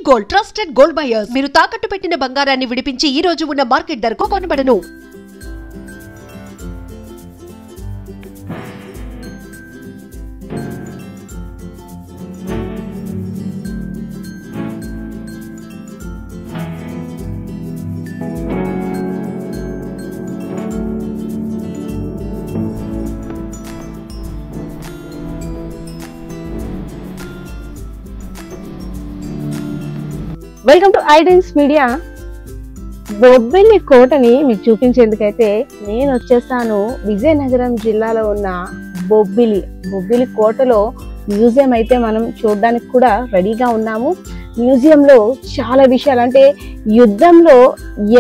Gold trusted gold buyers మీరు తాకట్టు పెట్టిన బంగారాన్ని విడిపించి ఈ రోజు ఉన్న మార్కెట్ ధరకు కొనబడను. Welcome to iDreams media. Bobbili కోటని మీకు చూపించేందుకైతే నేను వచ్చేస్తాను. విజయనగరం జిల్లాలో ఉన్న బొబ్బిలి కోటలో మ్యూజియం అయితే మనం చూడడానికి కూడా రెడీగా ఉన్నాము. మ్యూజియంలో చాలా విషయాలు, అంటే యుద్ధంలో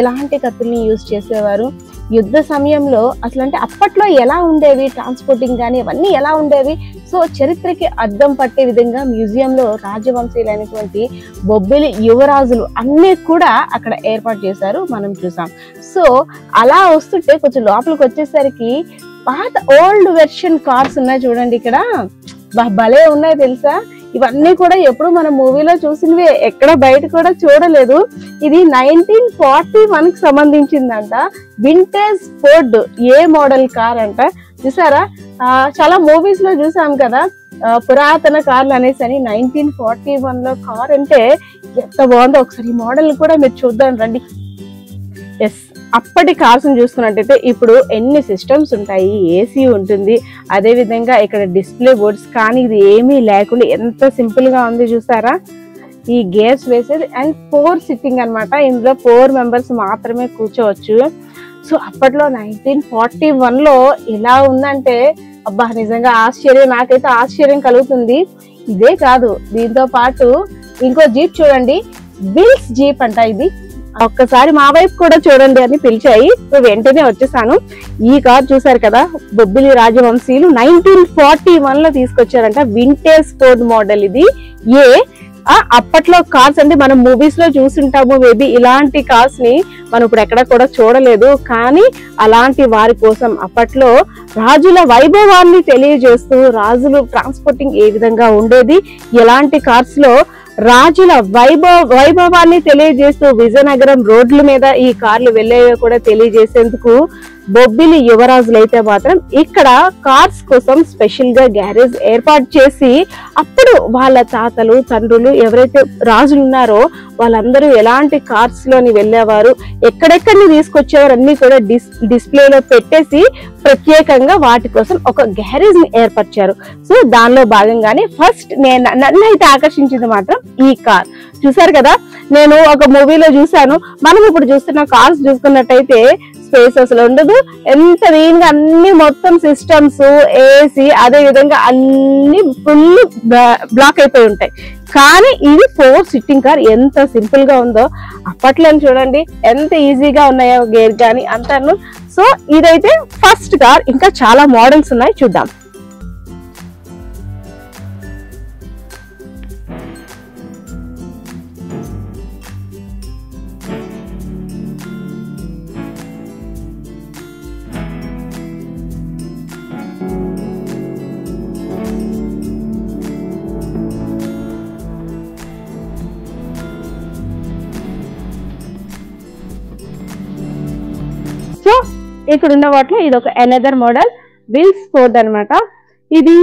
ఎలాంటి కత్తుల్ని యూజ్ చేసేవారు, యుద్ధ సమయంలో అసలు అంటే అప్పట్లో ఎలా ఉండేవి, ట్రాన్స్పోర్టింగ్ కానీ అవన్నీ ఎలా ఉండేవి, సో చరిత్రకి అద్దం పట్టే విధంగా మ్యూజియంలో రాజవంశీయులైనటువంటి బొబ్బిలి యువరాజులు అన్నీ కూడా అక్కడ ఏర్పాటు చేశారు, మనం చూసాం. సో అలా వస్తుంటే కొంచెం లోపలికి వచ్చేసరికి పాత ఓల్డ్ వెర్షన్ కార్స్ ఉన్నాయి చూడండి. ఇక్కడ భలే ఉన్నాయి తెలుసా. ఇవన్నీ కూడా ఎప్పుడు మనం మూవీలో చూసినవే, ఎక్కడ బయట కూడా చూడలేదు. ఇది 1941 కి సంబంధించిందంట. వింటేజ్ ఫోర్డ్ ఏ మోడల్ కార్ అంట. చూసారా, చాలా మూవీస్ లో చూసాం కదా పురాతన కార్లు అనేసి అని. 1941 లో కార్ అంటే ఎంత బాగుందో ఒకసారి ఈ మోడల్ కూడా మీరు చూద్దాం రండి. ఎస్, అప్పటి కార్స్ చూసుకున్నట్టయితే ఇప్పుడు ఎన్ని సిస్టమ్స్ ఉంటాయి, ఏసీ ఉంటుంది, అదే విధంగా ఇక్కడ డిస్ప్లే బోర్డ్స్, కానీ ఇది ఏమీ లేకుండా ఎంత సింపుల్ గా ఉంది చూసారా. ఈ గేర్స్ వేసేది అండ్ 4 సిట్టింగ్ అనమాట. ఇందులో 4 మెంబర్స్ మాత్రమే కూర్చోవచ్చు. సో అప్పట్లో 1941 లో ఇలా ఉందంటే అబ్బా నిజంగా ఆశ్చర్యం, నాకైతే ఆశ్చర్యం కలుగుతుంది. ఇదే కాదు, దీంతో పాటు ఇంకో జీప్ చూడండి, బిల్స్ జీప్ అంట. ఇది ఒక్కసారి మా వైపు కూడా చూడండి అని పిలిచాయి, వెంటనే వచ్చేసాను. ఈ కార్ చూసారు కదా, బొబ్బిలి రాజవంశీయులు 1941 లో తీసుకొచ్చారంట. వింటేజ్ ఫోర్డ్ మోడల్ ఇది. అప్పట్లో కార్స్ అంటే మనం మూవీస్ లో చూసుంటాము, మేబీ ఇలాంటి కార్స్ ని మనం ఇప్పుడు ఎక్కడ కూడా చూడలేదు. కానీ అలాంటి వారి కోసం అప్పట్లో రాజుల వైభవాన్ని తెలియజేస్తూ, రాజులు ట్రాన్స్పోర్టింగ్ ఏ విధంగా ఉండేది, ఎలాంటి కార్స్ లో రాజుల వైభవాన్ని తెలియజేస్తూ విజయనగరం రోడ్ల మీద ఈ కార్లు వెళ్ళేవి కూడా తెలియజేసేందుకు బొబ్బిలి యువరాజులు అయితే మాత్రం ఇక్కడ కార్స్ కోసం స్పెషల్ గా గ్యారేజ్ ఏర్పాటు చేసి, అప్పుడు వాళ్ళ తాతలు తండ్రులు ఎవరైతే రాజులు ఉన్నారో వాళ్ళందరూ ఎలాంటి కార్స్ లోని వెళ్ళేవారు, ఎక్కడెక్కడిని తీసుకొచ్చేవారు అన్ని కూడా డిస్ప్లేలో పెట్టేసి ప్రత్యేకంగా వాటి కోసం ఒక గ్యారేజ్ ని ఏర్పరిచారు. సో దానిలో భాగంగానే ఫస్ట్ నన్ను అయితే ఆకర్షించింది మాత్రం ఈ కార్. చూసారు కదా, నేను ఒక మూవీలో చూసాను. మనం ఇప్పుడు చూస్తున్న కార్స్ చూసుకున్నట్టయితే స్పేస్ అసలు ఉండదు, ఎంత నీట్ గా అన్ని మొత్తం సిస్టమ్స్, ఏసీ, అదే విధంగా అన్ని ఫుల్ బ్లాక్ అయిపోయి ఉంటాయి. కానీ ఇది 4 సిట్టింగ్ కార్, ఎంత సింపుల్ గా ఉందో. అప్పట్లో చూడండి ఎంత ఈజీగా ఉన్నాయో గేర్ కానీ అంతాను. సో ఇదైతే ఫస్ట్ కార్, ఇంకా చాలా మోడల్స్ ఉన్నాయి, చూద్దాం. సో ఇక్కడ ఉన్న వాటిలో ఇది ఒక అనదర్ మోడల్, బిల్స్ ఫోర్డ్ అనమాట. ఇది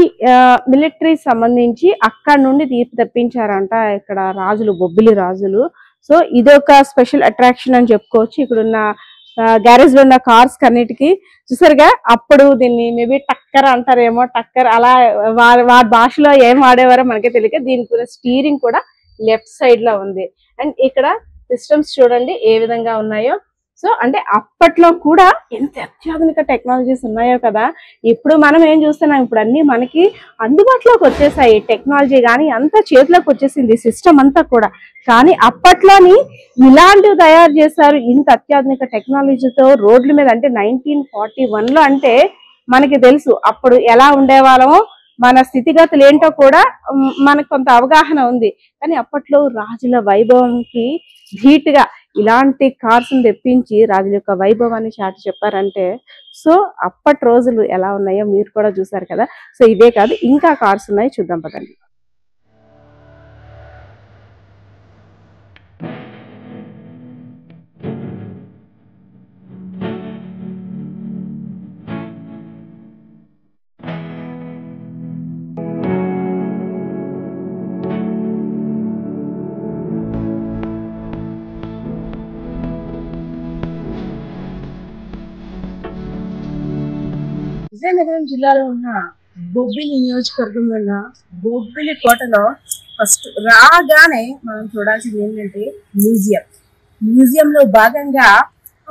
మిలిటరీ సంబంధించి అక్కడ నుండి తెప్పించారంట ఇక్కడ రాజులు, బొబ్బిలి రాజులు. సో ఇది ఒక స్పెషల్ అట్రాక్షన్ అని చెప్పుకోవచ్చు. ఇక్కడున్న గ్యారేజ్ లో ఉన్న కార్స్ కన్నిటికి. చూసారుగా, అప్పుడు దీన్ని మేబీ టక్కర్ అంటారేమో, టక్కర్ అలా వారి భాషలో ఏం వాడేవారో మనకే తెలియక. దీనికి స్టీరింగ్ కూడా లెఫ్ట్ సైడ్ లో ఉంది. అండ్ ఇక్కడ సిస్టమ్స్ చూడండి ఏ విధంగా ఉన్నాయో. సో అంటే అప్పట్లో కూడా ఎంత అత్యాధునిక టెక్నాలజీస్ ఉన్నాయో కదా. ఇప్పుడు మనం ఏం చూస్తున్నాం, ఇప్పుడు అన్ని మనకి అందుబాటులోకి వచ్చేసాయి, టెక్నాలజీ కానీ అంతా చేతిలోకి వచ్చేసింది, సిస్టమ్ అంతా కూడా. కానీ అప్పట్లోని ఇలాంటివి తయారు చేశారు, ఇంత అత్యాధునిక టెక్నాలజీతో రోడ్ల మీద. అంటే 1941 లో అంటే మనకి తెలుసు అప్పుడు ఎలా ఉండేవాళ్ళమో, మన స్థితిగతులు ఏంటో కూడా మనకు కొంత అవగాహన ఉంది. కానీ అప్పట్లో రాజుల వైభవంకి ధీటుగా ఇలాంటి కార్స్ తెప్పించి రాజుల యొక్క వైభవాన్ని చాటి చెప్పారంటే, సో అప్పటి రోజులు ఎలా ఉన్నాయో మీరు కూడా చూసారు కదా. సో ఇవే కాదు, ఇంకా కార్స్ ఉన్నాయి, చూద్దాం పదండి. విజయనగరం జిల్లాలో ఉన్న బొబ్బిలి నియోజకవర్గంలో ఉన్న బొబ్బిలి కోటలో ఫస్ట్ రాగానే మనం చూడాల్సింది ఏంటంటే మ్యూజియంలో భాగంగా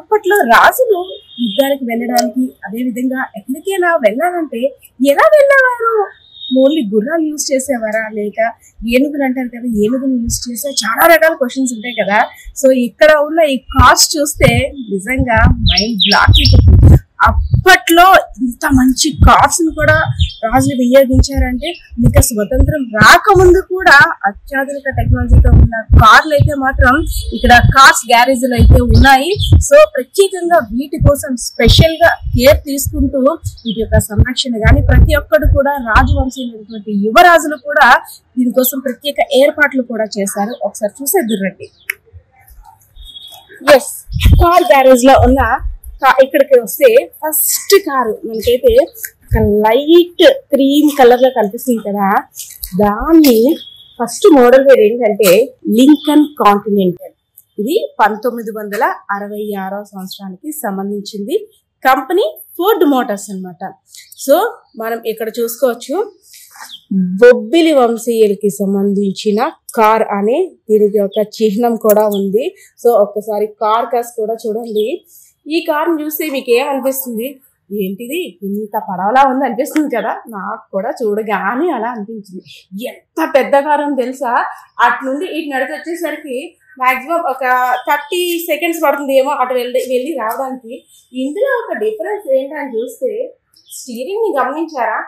అప్పట్లో రాజులు యుద్ధానికి వెళ్ళడానికి, అదే విధంగా ఎక్కడికైనా వెళ్ళాలంటే ఎలా వెళ్ళేవారు? ఓన్లీ గుర్రాలు యూజ్ చేసేవారా, లేక ఏనుగులు అంటారు కదా, ఏనుగులు యూజ్ చేసే చాలా రకాల క్వశ్చన్స్ ఉంటాయి కదా. సో ఇక్కడ ఉన్న ఈ కాస్ట్ చూస్తే నిజంగా మైండ్ బ్లాక్ అయిపోతుంది. అప్పట్లో ఇంత మంచి కార్స్ ను కూడా రాజులు వినియోగించారంటే ఇంకా స్వతంత్రం రాకముందు కూడా అత్యాధునిక టెక్నాలజీతో ఉన్న కార్లు అయితే మాత్రం ఇక్కడ కార్స్ గ్యారేజ్లు అయితే ఉన్నాయి. సో ప్రత్యేకంగా వీటి కోసం స్పెషల్ గా కేర్ తీసుకుంటూ వీటి యొక్క సంరక్షణ కానీ ప్రతి ఒక్కరు కూడా రాజవంశీయులైనటువంటి యువరాజులు కూడా దీనికోసం ప్రత్యేక ఏర్పాట్లు కూడా చేశారు. ఒకసారి చూసేద్దురండి. ఎస్, కార్ గ్యారేజ్ లో ఉన్న ఇక్కడికి వస్తే ఫస్ట్ కారు మనకైతే ఒక లైట్ క్రీమ్ కలర్ లో కనిపిస్తుంది కదా, దాన్ని ఫస్ట్ మోడల్ పేరు ఏంటంటే లింకన్ కాంటినెంటల్. ఇది 1966వ సంవత్సరానికి సంబంధించింది. కంపెనీ ఫోర్డ్ మోటార్స్ అన్నమాట. సో మనం ఇక్కడ చూసుకోవచ్చు బొబ్బిలి వంశీయులకి సంబంధించిన కార్ అనే దీనికి ఒక చిహ్నం కూడా ఉంది. సో ఒక్కసారి కార్ కాస్ కూడా చూడండి. ఈ కార్ని చూస్తే మీకు ఏమనిపిస్తుంది? ఏంటిది ఇంత పడవలా ఉంది అనిపిస్తుంది కదా. నాకు కూడా చూడగానే అలా అనిపించింది. ఎంత పెద్ద కారు అని తెలుసా? అటు నుండి ఇటు నడిచి వచ్చేసరికి మాక్సిమం ఒక 30 seconds పడుతుంది ఏమో అటు వెళ్ళి రావడానికి. ఇందులో ఒక డిఫరెన్స్ ఏంటని చూస్తే స్టీరింగ్ ని గమనించారా?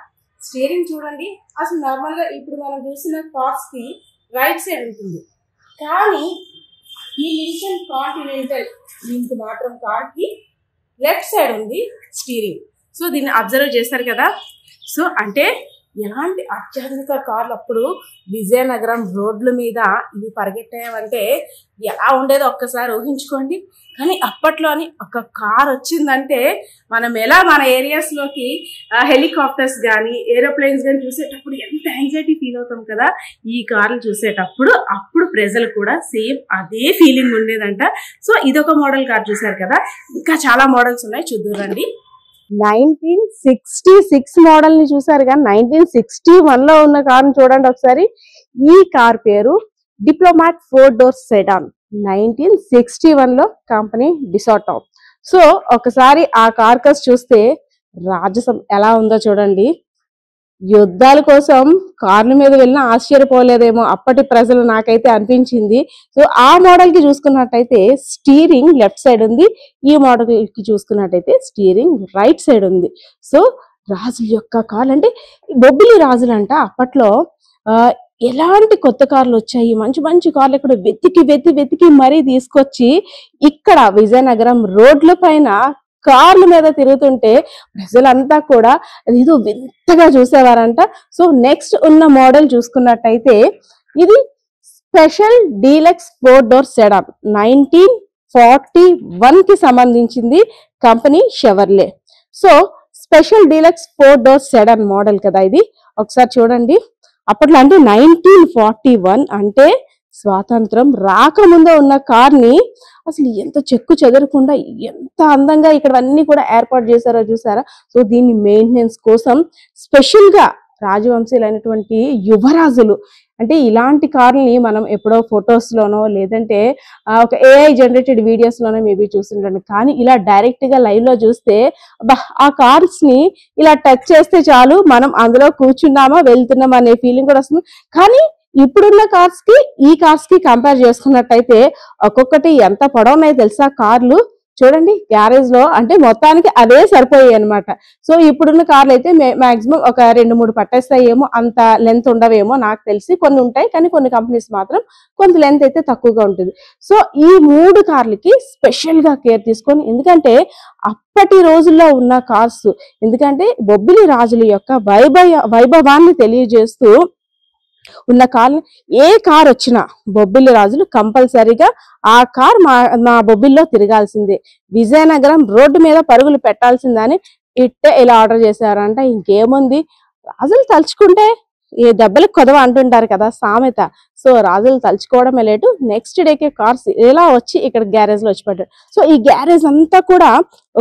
స్టీరింగ్ చూడండి. అసలు నార్మల్ గా ఇప్పుడు మనం చూసిన కార్స్ కి రైట్ సైడ్ ఉంటుంది, కానీ ఈ లింకన్ కాంటినెంటల్ లింక్ మాత్రం కార్ కి లెఫ్ట్ సైడ్ ఉంది స్టీరింగ్. సో దీన్ని అబ్జర్వ్ చేస్తారు కదా. సో అంటే ఎలాంటి అత్యాధునిక కార్లు అప్పుడు విజయనగరం రోడ్ల మీద ఇవి పరిగెట్టాయంటే ఎలా ఉండేదో ఒక్కసారి ఊహించుకోండి. కానీ అప్పట్లోని ఒక కార్ వచ్చిందంటే మనం ఎలా మన ఏరియాస్లోకి హెలికాప్టర్స్ కానీ ఏరోప్లేన్స్ కానీ చూసేటప్పుడు ఎంత యాంగ్జైటీ ఫీల్ అవుతాం కదా, ఈ కార్లు చూసేటప్పుడు అప్పుడు ప్రజలు కూడా సేమ్ అదే ఫీలింగ్ ఉండేదంట. సో ఇదొక మోడల్ కార్ చూసారు కదా, ఇంకా చాలా మోడల్స్ ఉన్నాయి, చూద్దురండి. 1966 మోడల్ ని చూసారు కానీ 1961 లో ఉన్న కార్ చూడండి ఒకసారి. ఈ కార్ పేరు డిప్లొమాట్ 4-door సెడాన్. 1961 లో కంపెనీ డిసాటో. సో ఒకసారి ఆ కార్ కాస్ చూస్తే రాజసం ఎలా ఉందో చూడండి. యుద్ధాల కోసం కార్ల మీద వెళ్ళినా ఆశ్చర్యపోలేదేమో అప్పటి ప్రజలు, నాకైతే అనిపించింది. సో ఆ మోడల్ కి చూసుకున్నట్టయితే స్టీరింగ్ లెఫ్ట్ సైడ్ ఉంది, ఈ మోడల్ కి చూసుకున్నట్టయితే స్టీరింగ్ రైట్ సైడ్ ఉంది. సో రాజుల యొక్క కార్లు అంటే బొబ్బిలి రాజులంట అప్పట్లో ఎలాంటి కొత్త కార్లు వచ్చాయి, మంచి మంచి కార్లు ఇక్కడ వెతికి మరీ తీసుకొచ్చి ఇక్కడ విజయనగరం రోడ్ల పైన కార్ల మీద తిరుగుతుంటే ప్రజలంతా కూడా ఏదో వింతగా చూసేవారంట. సో నెక్స్ట్ ఉన్న మోడల్ చూసుకున్నట్టయితే ఇది స్పెషల్ డీలక్స్ 4-door సెడాన్. 1941 కి సంబంధించింది, company Chevrolet. So special deluxe 4-door sedan model కదా ఇది. ఒకసారి చూడండి. అప్పట్లో అంటే 1941 అంటే స్వాతంత్రం రాకముందు ఉన్న కార్ని అసలు ఎంత చెక్కు చెదరకుండా ఎంత అందంగా ఇక్కడ అన్ని కూడా ఏర్పాటు చేశారో చూసారా. సో దీన్ని మెయింటెనెన్స్ కోసం స్పెషల్ గా రాజవంశీయులైనటువంటి యువరాజులు అంటే ఇలాంటి కార్లని మనం ఎప్పుడో ఫొటోస్ లోనో లేదంటే ఒక AI జనరేటెడ్ వీడియోస్ లోనో మేబీ చూస్తుంటాను. కానీ ఇలా డైరెక్ట్ గా లైవ్ లో చూస్తే ఆ కార్స్ ని ఇలా టచ్ చేస్తే చాలు మనం అందులో కూర్చున్నామా వెళ్తున్నామా అనే ఫీలింగ్ కూడా వస్తుంది. కానీ ఇప్పుడున్న కార్స్ కి ఈ కార్స్ కి కంపేర్ చేసుకున్నట్టయితే ఒక్కొక్కటి ఎంత పొడవున్నాయో తెలుసా కార్లు. చూడండి గ్యారేజ్ లో అంటే మొత్తానికి అవే సరిపోయాయి అనమాట. సో ఇప్పుడున్న కార్లు అయితే మాక్సిమం ఒక 2-3 పట్టేస్తాయేమో, అంత లెంత్ ఉండవేమో నాకు తెలిసి. కొన్ని ఉంటాయి కానీ కొన్ని కంపెనీస్ మాత్రం కొంత లెంత్ అయితే తక్కువగా ఉంటుంది. సో ఈ 3 కార్లకి స్పెషల్ గా కేర్ తీసుకొని, ఎందుకంటే అప్పటి రోజుల్లో ఉన్న కార్స్, ఎందుకంటే బొబ్బిలి రాజుల యొక్క వైభవాన్ని తెలియజేస్తూ ఉన్న కార్లు ఏ కార్ వచ్చినా బొబ్బిలి రాజులు కంపల్సరీగా ఆ కార్ మా బొబ్బిల్లో తిరగాల్సిందే, విజయనగరం రోడ్డు మీద పరుగులు పెట్టాల్సిందని ఇట్టే ఇలా ఆర్డర్ చేశారంట. ఇంకేముంది, రాజులు తలుచుకుంటే ఏ దెబ్బలకు కొదవ అంటుంటారు కదా సామెత. సో రాజులు తలుచుకోవడమే లేటు, నెక్స్ట్ డేకే కార్స్ ఇలా వచ్చి ఇక్కడ గ్యారేజ్ లో వచ్చి పడ్డారు. సో ఈ గ్యారేజ్ అంతా కూడా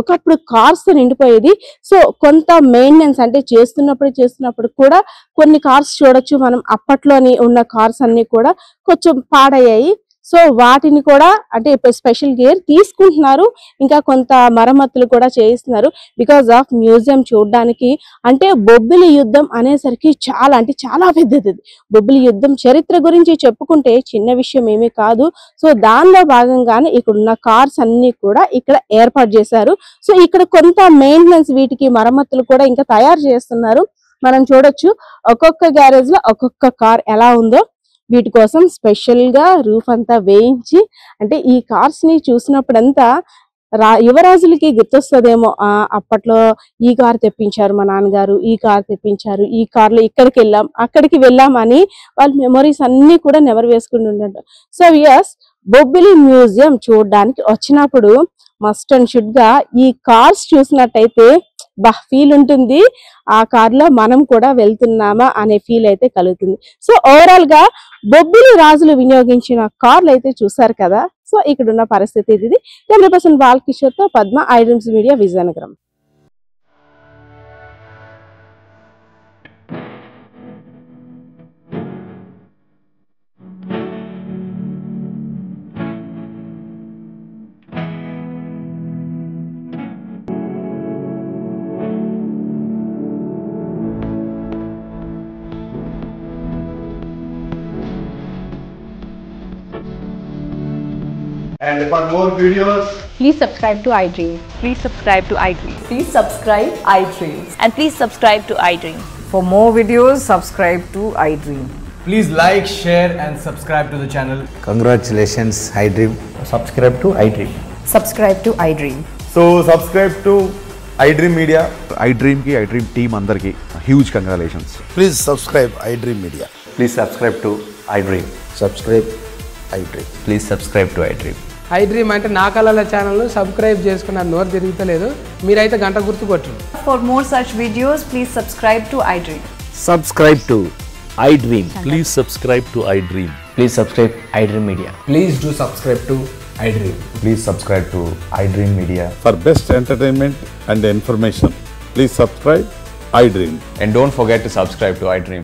ఒకప్పుడు కార్స్ తో నిండిపోయేది. సో కొంత మెయింటెనెన్స్ అంటే చేస్తున్నప్పుడు కూడా కొన్ని కార్స్ చూడొచ్చు మనం, అప్పట్లోని ఉన్న కార్స్ అన్ని కూడా కొంచెం పాడయ్యాయి. సో వాటిని కూడా అంటే స్పెషల్ కేర్ తీసుకుంటున్నారు, ఇంకా కొంత మరమ్మతులు కూడా చేయిస్తున్నారు బికాస్ ఆఫ్ మ్యూజియం చూడడానికి. అంటే బొబ్బిలి యుద్ధం అనేసరికి చాలా పెద్దది. బొబ్బిలి యుద్ధం చరిత్ర గురించి చెప్పుకుంటే చిన్న విషయం ఏమీ కాదు. సో దానిలో భాగంగానే ఇక్కడ ఉన్న కార్స్ అన్ని కూడా ఇక్కడ ఏర్పాటు చేశారు. సో ఇక్కడ కొంత మెయింటెనెన్స్, వీటికి మరమ్మతులు కూడా ఇంకా తయారు చేస్తున్నారు. మనం చూడొచ్చు ఒక్కొక్క గ్యారేజ్ లో ఒక్కొక్క కార్ ఎలా ఉందో. వీటి కోసం స్పెషల్ గా రూఫ్ అంతా వేయించి, అంటే ఈ కార్స్ ని చూసినప్పుడంతా యువరాజులకి గుర్తొస్తుందేమో, అప్పట్లో ఈ కార్ తెప్పించారు మా నాన్నగారు, ఈ కార్ తెప్పించారు, ఈ కార్ లో ఇక్కడికి వెళ్ళాం అక్కడికి వెళ్ళాం అని వాళ్ళ మెమరీస్ అన్ని కూడా నెమరు వేసుకుంటూ ఉంటారు. సో ఎస్, బొబ్బిలి మ్యూజియం చూడడానికి వచ్చినప్పుడు మస్ట్ అండ్ షుడ్ గా ఈ కార్స్ చూసినట్టయితే ఫీల్ ఉంటుంది, ఆ కార్ లో మనం కూడా వెళ్తున్నామా అనే ఫీల్ అయితే కలుగుతుంది. సో ఓవరాల్ గా బొబ్బిలి రాజులు వినియోగించిన కార్లు అయితే చూసారు కదా. సో ఇక్కడ ఉన్న పరిస్థితి ఇది. కెమెరా పర్సన్ బాలకిషోర్ తో Padma, iDreams media, Vizianagaram. And for more videos, please subscribe to iDream. Please subscribe to iDream. Please subscribe iDream. And please subscribe to iDream. For more videos, subscribe to iDream. please like, share and subscribe to the channel. Congratulations, iDream. Subscribe to iDream. Subscribe to iDream. So subscribe to iDream Media. iDream ki iDream team अंदर की huge congratulations. Please subscribe iDream Media. Please subscribe to iDream. Subscribe iDream. Please subscribe to iDream. iDream అంటే నా కళల channel subscribe చేసుకున్న నోరు తిరుగుతలేదు, మీరైతే గంట గుర్తు కొట్టండి. For more such videos, please subscribe to iDream. Subscribe to iDream. Please subscribe to iDream. Please subscribe iDream Media. Please do subscribe to iDream. Please subscribe to iDream Media. For best entertainment and information, please subscribe iDream. And don't forget to subscribe to iDream.